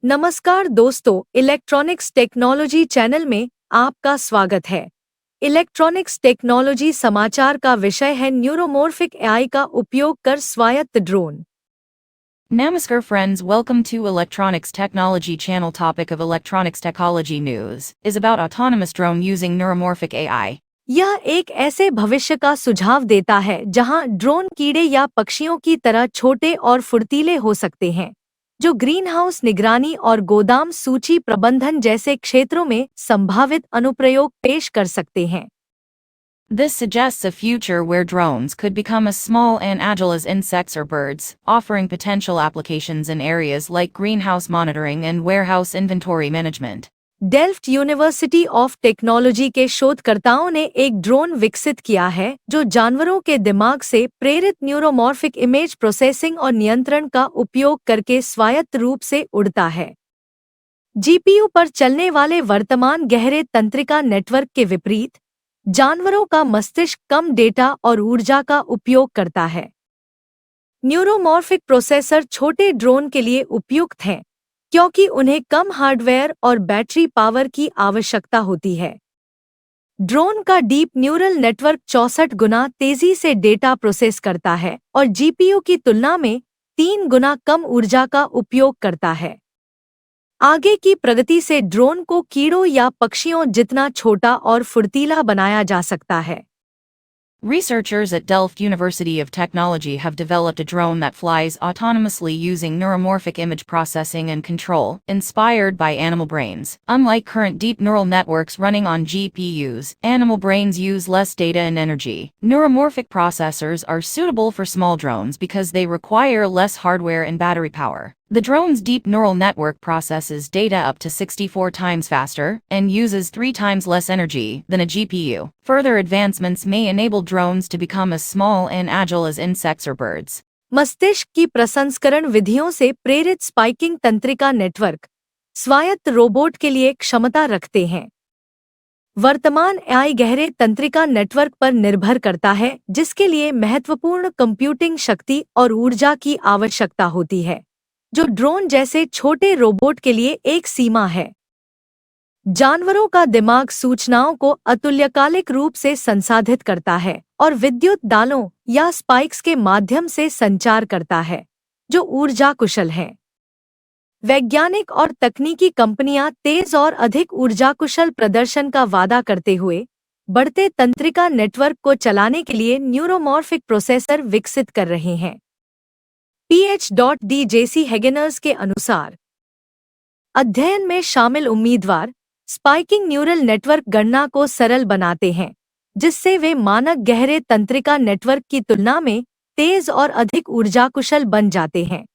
नमस्कार दोस्तों, electronics technology channel में आपका स्वागत है। इलेक्ट्रॉनिक्स टेक्नोलॉजी समाचार का विषय है न्यूरोमॉर्फिक एआई का उपयोग कर स्वायत्त drone. Namaskar friends, welcome to Electronics Technology channel. Topic of Electronics Technology news is about autonomous drone using neuromorphic AI. यह एक ऐसे भविष्य का सुझाव देता है जहां ड्रोन कीड़े या पक्षियों की तरह छोटे और फुर्तीले हो सकते हैं, जो ग्रीनहाउस निगरानी और गोदाम सूची प्रबंधन जैसे क्षेत्रों में संभावित अनुप्रयोग पेश कर सकते हैं। This suggests a future where drones could become as small and agile as insects or birds, offering potential applications in areas like greenhouse monitoring and warehouse inventory management. Delft university of technology के शोधकर्ताओं ने एक drone विकसित किया है जो जानवरों के दिमाग से प्रेरित न्यूरोमॉर्फिक इमेज प्रोसेसिंग और नियंत्रण का उपयोग करके स्वायत्त रूप से उड़ता है। जीपीयू पर चलने वाले वर्तमान गहरे तंत्रिका नेटवर्क के विपरीत, जानवरों का मस्तिष्क कम डेटा और ऊर्जा का उपयोग करता है। न्यूरोमॉर्फिक प्रोसेसर छोटे ड्रोन के लिए उपयुक्त हैं, क्योंकि उन्हें कम हार्डवेयर और बैटरी पावर की आवश्यकता होती है। ड्रोन का डीप न्यूरल नेटवर्क 64 गुना तेजी से डेटा प्रोसेस करता है और जीपीयू की तुलना में 3 गुना कम ऊर्जा का उपयोग करता है। आगे की प्रगति से ड्रोन को कीड़ों या पक्षियों जितना छोटा और फुर्तीला बनाया जा सकता है। Researchers at Delft University of Technology have developed a drone that flies autonomously using neuromorphic image processing and control, inspired by animal brains. Unlike current deep neural networks running on GPUs, animal brains use less data and energy. Neuromorphic processors are suitable for small drones because they require less hardware and battery power. The drone's deep neural network processes data up to 64 times faster and uses 3 times less energy than a GPU. Further advancements may enable drones to become as small and agile as insects or birds. मस्तिष्क की प्रसंस्करण विधियों से प्रेरित spiking तंत्रिका network स्वायत्त robot के लिए क्षमता रखते हैं। वर्तमान एआई गहरे तंत्रिका नेटवर्क पर निर्भर करता है, जिसके लिए महत्वपूर्ण कंप्यूटिंग शक्ति और ऊर्जा की आवश्यकता होती है, जो ड्रोन जैसे छोटे रोबोट के लिए एक सीमा है। जानवरों का दिमाग सूचनाओं को अतुल्यकालिक रूप से संसाधित करता है और विद्युत दालों या स्पाइक्स के माध्यम से संचार करता है, जो ऊर्जा कुशल हैं। वैज्ञानिक और तकनीकी कंपनियां तेज और अधिक ऊर्जा कुशल प्रदर्शन का वादा करते हुए बढ़ते तंत्रिका नेटवर्क को चलाने के लिए न्यूरोमॉर्फिक प्रोसेसर विकसित कर रहे हैं। PhD जेसी हेगेनर्स के अनुसार, अध्ययन में शामिल उम्मीदवार स्पाइकिंग न्यूरल नेटवर्क गणना को सरल बनाते हैं, जिससे वे मानक गहरे तंत्रिका नेटवर्क की तुलना में तेज और अधिक ऊर्जा कुशल बन जाते हैं।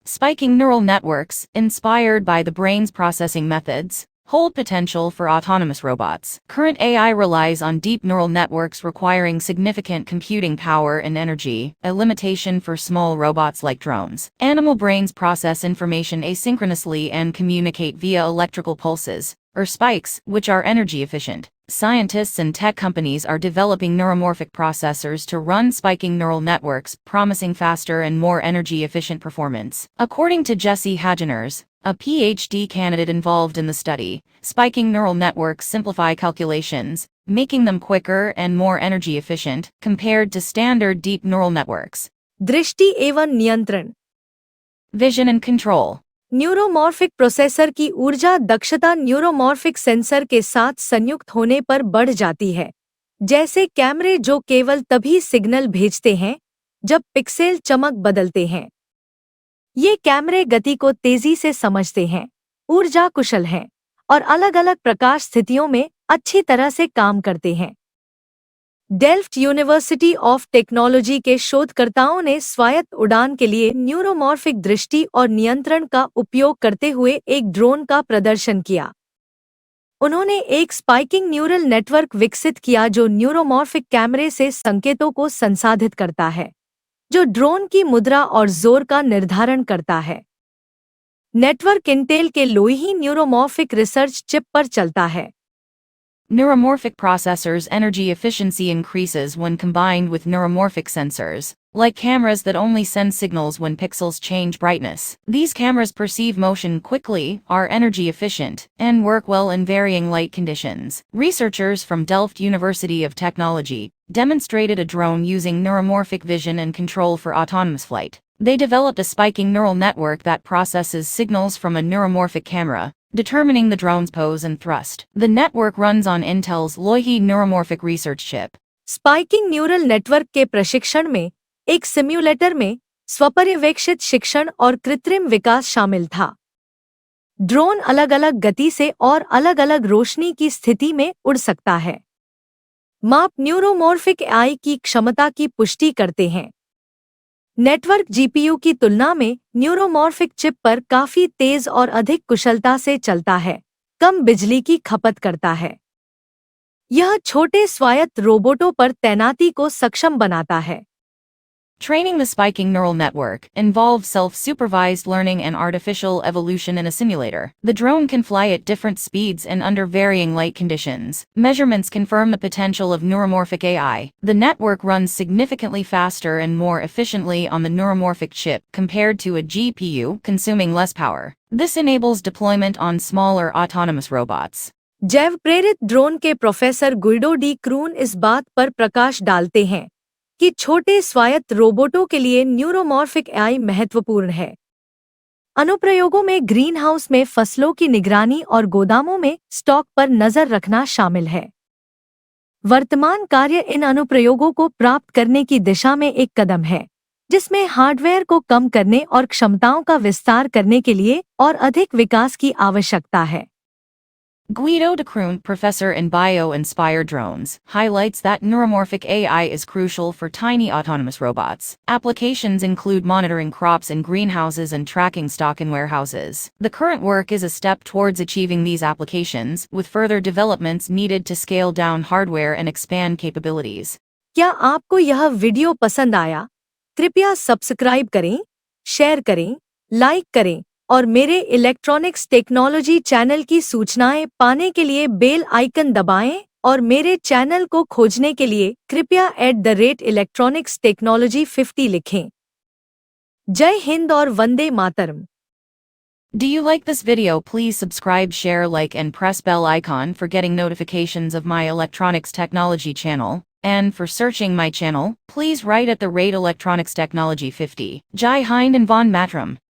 Spiking neural networks, inspired by the brain's processing methods, hold potential for autonomous robots. Current AI relies on deep neural networks requiring significant computing power and energy, a limitation for small robots like drones. Animal brains process information asynchronously and communicate via electrical pulses, or spikes, which are energy efficient. Scientists and tech companies are developing neuromorphic processors to run spiking neural networks, promising faster and more energy-efficient performance. According to Jesse Hageners, a PhD candidate involved in the study, spiking neural networks simplify calculations, making them quicker and more energy-efficient compared to standard deep neural networks. दृष्टि एवं नियंत्रण। Vision and control. Neuromorphic processor की ऊर्जा दक्षता neuromorphic sensor के साथ संयुक्त होने पर बढ़ जाती है, जैसे कैमरे जो केवल तभी सिग्नल भेजते हैं जब पिक्सेल चमक बदलते हैं। ये कैमरे गति को तेजी से समझते हैं, ऊर्जा कुशल हैं और अलग-अलग प्रकाश स्थितियों में अच्छी तरह से काम करते हैं। डेल्फ्ट यूनिवर्सिटी ऑफ टेक्नोलॉजी के शोधकर्ताओं ने स्वायत्त उड़ान के लिए न्यूरोमॉर्फिक दृष्टि और नियंत्रण का उपयोग करते हुए एक ड्रोन का प्रदर्शन किया। उन्होंने एक स्पाइकिंग न्यूरल नेटवर्क विकसित किया जो न्यूरोमॉर्फिक कैमरे से संकेतों को संसाधित करता है, जो ड्रोन की मुद्रा और जोर का निर्धारण करता है। नेटवर्क इंटेल के लोईही न्यूरोमॉर्फिक रिसर्च चिप पर चलता है। Neuromorphic processors' energy efficiency increases when combined with neuromorphic sensors, like cameras that only send signals when pixels change brightness. These cameras perceive motion quickly, are energy efficient, and work well in varying light conditions. Researchers from Delft University of Technology demonstrated a drone using neuromorphic vision and control for autonomous flight. They developed a spiking neural network that processes signals from a neuromorphic camera, determining the drone's pose and thrust. The network runs on Intel's Loihi neuromorphic research chip. Spiking neural network के प्रशिक्षण में एक simulator में स्वपर्यवेक्षित शिक्षण और कृत्रिम विकास शामिल था। ड्रोन अलग अलग गति से और अलग अलग रोशनी की स्थिति में उड़ सकता है। माप न्यूरोमॉर्फिक एआई की क्षमता की पुष्टि करते हैं। नेटवर्क जीपीयू की तुलना में न्यूरोमॉर्फिक चिप पर काफी तेज और अधिक कुशलता से चलता है, कम बिजली की खपत करता है। यह छोटे स्वायत्त रोबोटों पर तैनाती को सक्षम बनाता है। Training the spiking neural network involves self-supervised learning and artificial evolution in a simulator. The drone can fly at different speeds and under varying light conditions. Measurements confirm the potential of neuromorphic AI. The network runs significantly faster and more efficiently on the neuromorphic chip compared to a GPU, consuming less power. This enables deployment on smaller autonomous robots. जैव प्रेरित drone के professor Guido D croon इस बात पर प्रकाश डालते हैं कि छोटे स्वायत्त रोबोटों के लिए न्यूरोमॉर्फिक एआई महत्वपूर्ण है। अनुप्रयोगों में ग्रीनहाउस में फसलों की निगरानी और गोदामों में स्टॉक पर नजर रखना शामिल है। वर्तमान कार्य इन अनुप्रयोगों को प्राप्त करने की दिशा में एक कदम है, जिसमें हार्डवेयर को कम करने और क्षमताओं का विस्तार करने के लिए और अधिक विकास की आवश्यकता है। Guido de Kroon, professor in bio-inspired drones, highlights that neuromorphic AI is crucial for tiny autonomous robots. Applications include monitoring crops in greenhouses and tracking stock in warehouses. The current work is a step towards achieving these applications, with further developments needed to scale down hardware and expand capabilities. क्या आपको यह video पसंद आया? कृपया subscribe करें, share करें, like करें और मेरे इलेक्ट्रॉनिक्स टेक्नोलॉजी चैनल की सूचनाएं पाने के लिए बेल आइकन दबाएं और मेरे चैनल को खोजने के लिए कृपया @electronicsTechnology50 लिखें। जय हिंद और Vande Mataram. Do you like this video? Please subscribe, share, like and press bell icon for getting notifications of my electronics technology channel. And for searching my channel, please write at the rate Electronics Technology 50. Jai Hind and Von Matram.